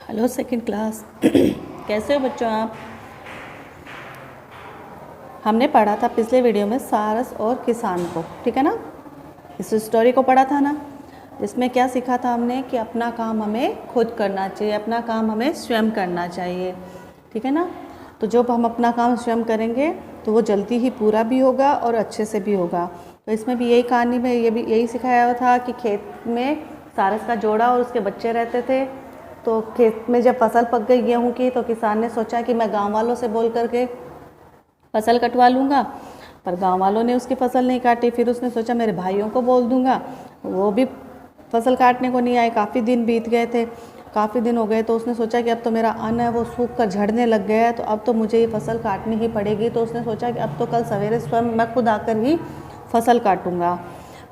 Hello second class. कैसे हो बच्चों आप? हमने पढ़ा था पिछले वीडियो में सारस और किसान को, ठीक है ना। इस स्टोरी को पढ़ा था ना, जिसमें क्या सीखा था हमने कि अपना काम हमें खुद करना चाहिए, अपना काम हमें स्वयं करना चाहिए, ठीक है ना। तो जब हम अपना काम स्वयं करेंगे तो वो जल्दी ही पूरा भी होगा और अच्छे से भी होगा। तो इसमें भी यही कहानी में ये भी यही सिखाया था कि खेत में सारस का जोड़ा और उसके बच्चे रहते थे। तो खेत में जब फसल पक गई गेहूं की, तो किसान ने सोचा कि मैं गांव वालों से बोल करके फसल कटवा लूँगा, पर गांव वालों ने उसकी फसल नहीं काटी। फिर उसने सोचा मेरे भाइयों को बोल दूँगा, वो भी फसल काटने को नहीं आए। काफ़ी दिन बीत गए थे, काफ़ी दिन हो गए, तो उसने सोचा कि अब तो मेरा अन्न है वो सूख कर झड़ने लग गया है, तो अब तो मुझे ये फसल काटनी ही पड़ेगी। तो उसने सोचा कि अब तो कल सवेरे स्वयं मैं खुद आकर ही फसल काटूँगा।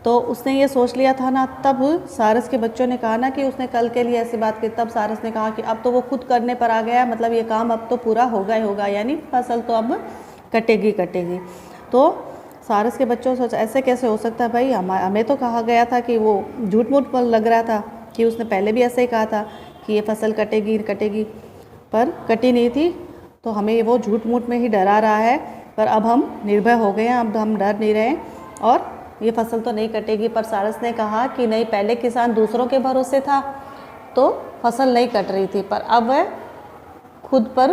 तो उसने ये सोच लिया था ना, तब सारस के बच्चों ने कहा ना कि उसने कल के लिए ऐसी बात की। तब सारस ने कहा कि अब तो वो खुद करने पर आ गया, मतलब ये काम अब तो पूरा होगा ही होगा, यानी फसल तो अब कटेगी कटेगी। तो सारस के बच्चों सोचा ऐसे कैसे हो सकता है भाई, हमें तो कहा गया था कि वो झूठ मूठ लग रहा था कि उसने पहले भी ऐसे ही कहा था कि ये फसल कटेगी कटेगी, पर कटी नहीं थी। तो हमें वो झूठ मूठ में ही डरा रहा है, पर अब हम निर्भय हो गए हैं, अब हम डर नहीं रहे और ये फसल तो नहीं कटेगी। पर सारस ने कहा कि नहीं, पहले किसान दूसरों के भरोसे था तो फसल नहीं कट रही थी, पर अब वह खुद पर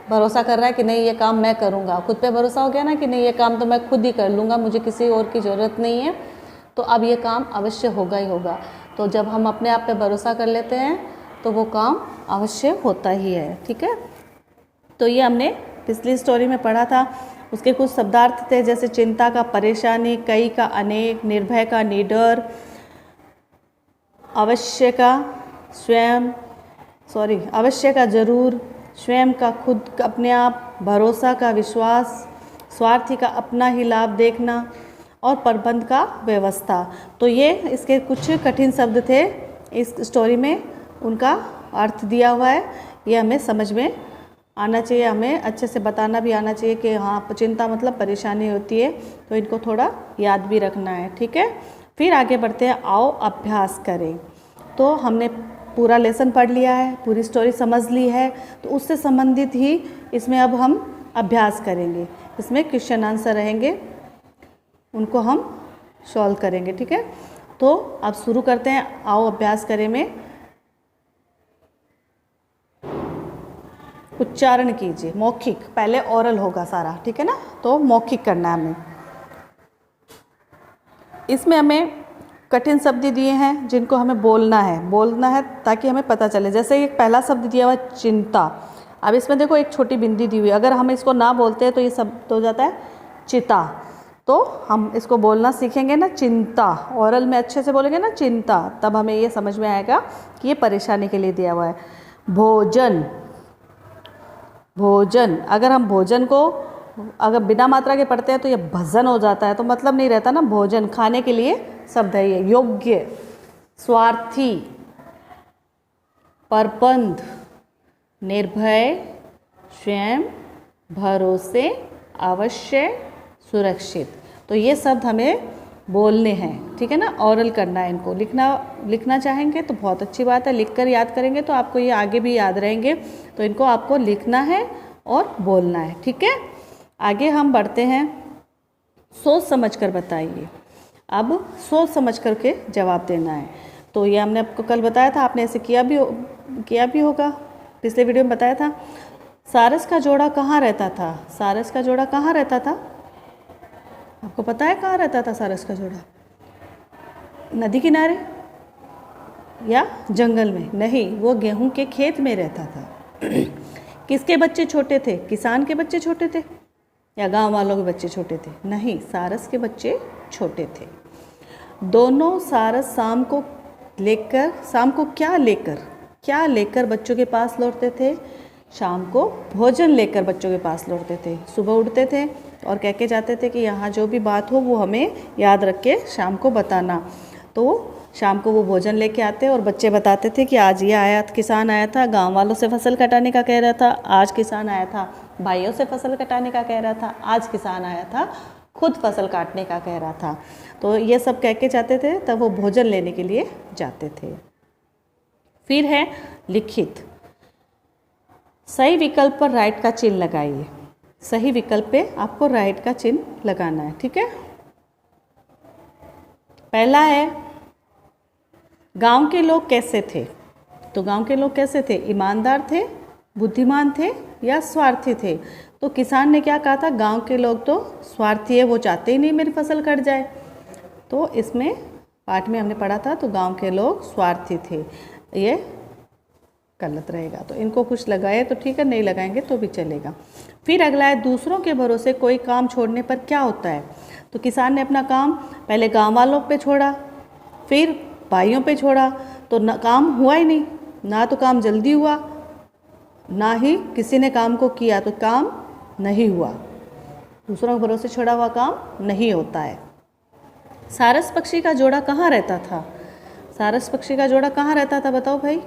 भरोसा कर रहा है कि नहीं ये काम मैं करूँगा। खुद पे भरोसा हो गया ना कि नहीं ये काम तो मैं खुद ही कर लूँगा, मुझे किसी और की ज़रूरत नहीं है, तो अब ये काम अवश्य होगा ही होगा। तो जब हम अपने आप पे भरोसा कर लेते हैं तो वो काम अवश्य होता ही है, ठीक है। तो ये हमने पिछली स्टोरी में पढ़ा था। उसके कुछ शब्दार्थ थे, जैसे चिंता का परेशानी, कई का अनेक, निर्भय का निडर, अवश्य का स्वयं, अवश्य का जरूर, स्वयं का खुद अपने आप, भरोसा का विश्वास, स्वार्थी का अपना ही लाभ देखना और प्रबंध का व्यवस्था। तो ये इसके कुछ कठिन शब्द थे इस स्टोरी में, उनका अर्थ दिया हुआ है। ये हमें समझ में आना चाहिए, हमें अच्छे से बताना भी आना चाहिए कि हाँ चिंता मतलब परेशानी होती है, तो इनको थोड़ा याद भी रखना है, ठीक है। फिर आगे बढ़ते हैं, आओ अभ्यास करें। तो हमने पूरा लेसन पढ़ लिया है, पूरी स्टोरी समझ ली है, तो उससे संबंधित ही इसमें अब हम अभ्यास करेंगे। इसमें क्वेश्चन आंसर रहेंगे, उनको हम सॉल्व करेंगे, ठीक है। तो अब शुरू करते हैं, आओ अभ्यास करें में। उच्चारण कीजिए, मौखिक, पहले ओरल होगा सारा, ठीक है ना, तो मौखिक करना है हमें। इसमें हमें कठिन शब्द दिए हैं जिनको हमें बोलना है ताकि हमें पता चले। जैसे एक पहला शब्द दिया हुआ है चिंता। अब इसमें देखो एक छोटी बिंदी दी हुई है, अगर हम इसको ना बोलते हैं तो ये शब्द हो जाता है चिता। तो हम इसको बोलना सीखेंगे ना, चिंता, ओरल में अच्छे से बोलेंगे ना चिंता, तब हमें ये समझ में आएगा कि ये परेशानी के लिए दिया हुआ है। भोजन, भोजन, अगर हम भोजन को अगर बिना मात्रा के पढ़ते हैं तो ये भजन हो जाता है, तो मतलब नहीं रहता ना। भोजन खाने के लिए शब्द है ये। योग्य, स्वार्थी, प्रबंध, निर्भय, स्वयं, भरोसे, अवश्य, सुरक्षित। तो ये शब्द हमें बोलने हैं, ठीक है ना, ओरल करना है इनको। लिखना चाहेंगे तो बहुत अच्छी बात है, लिखकर याद करेंगे तो आपको ये आगे भी याद रहेंगे। तो इनको आपको लिखना है और बोलना है, ठीक है। आगे हम बढ़ते हैं, सोच समझ कर बताइए। अब सोच समझ करके जवाब देना है। तो ये हमने आपको कल बताया था, आपने ऐसे किया भी होगा, पिछले वीडियो में बताया था। सारस का जोड़ा कहाँ रहता था? सारस का जोड़ा कहाँ रहता था? आपको पता है कहाँ रहता था सारस का जोड़ा? नदी किनारे या जंगल में? नहीं, वो गेहूं के खेत में रहता था। किसके बच्चे छोटे थे? किसान के बच्चे छोटे थे या गांव वालों के बच्चे छोटे थे? नहीं, सारस के बच्चे छोटे थे। दोनों सारस शाम को क्या लेकर बच्चों के पास लौटते थे? शाम को भोजन लेकर बच्चों के पास लौटते थे। सुबह उठते थे और कह के जाते थे कि यहाँ जो भी बात हो वो हमें याद रख के शाम को बताना। तो शाम को वो भोजन लेके आते और बच्चे बताते थे कि आज ये आया, किसान आया था, गांव वालों से फसल कटाने का कह रहा था, आज किसान आया था भाइयों से फसल कटाने का कह रहा था, आज किसान आया था खुद फसल काटने का कह रहा था। तो ये सब कह के जाते थे, तब वो भोजन लेने के लिए जाते थे। फिर है लिखित। सही विकल्प पर राइट का चिन्ह लगाइए। सही विकल्प पे आपको राइट का चिन्ह लगाना है, ठीक है। पहला है, गांव के लोग कैसे थे? तो गांव के लोग कैसे थे? ईमानदार थे, बुद्धिमान थे या स्वार्थी थे? तो किसान ने क्या कहा था? गांव के लोग तो स्वार्थी है, वो चाहते ही नहीं मेरी फसल कट जाए। तो इसमें पाठ में हमने पढ़ा था, तो गांव के लोग स्वार्थी थे, ये गलत रहेगा। तो इनको कुछ लगाए तो ठीक है, नहीं लगाएंगे तो भी चलेगा। फिर अगला है, दूसरों के भरोसे कोई काम छोड़ने पर क्या होता है? तो किसान ने अपना काम पहले गांव वालों पे छोड़ा, फिर भाइयों पे छोड़ा, तो न काम हुआ ही नहीं, ना तो काम जल्दी हुआ, ना ही किसी ने काम को किया, तो काम नहीं हुआ। दूसरों के भरोसे छोड़ा हुआ काम नहीं होता है। सारस पक्षी का जोड़ा कहाँ रहता था? सारस पक्षी का जोड़ा कहाँ रहता था बताओ भाई?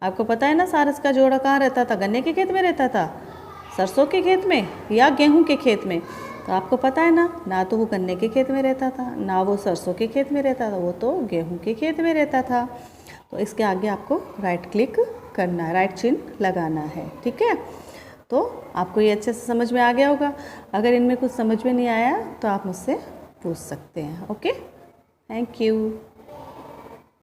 आपको पता है ना सारस का जोड़ा कहाँ रहता था? गन्ने के खेत में रहता था, सरसों के खेत में या गेहूं के खेत में? तो आपको पता है ना, ना तो वो गन्ने के खेत में रहता था, ना वो सरसों के खेत में रहता था, वो तो गेहूं के खेत में रहता था। तो इसके आगे आपको राइट क्लिक करना है, राइट चिन्ह लगाना है, ठीक है। तो आपको ये अच्छे से समझ में आ गया होगा। अगर इनमें कुछ समझ में नहीं आया तो आप मुझसे पूछ सकते हैं। Okay, thank you.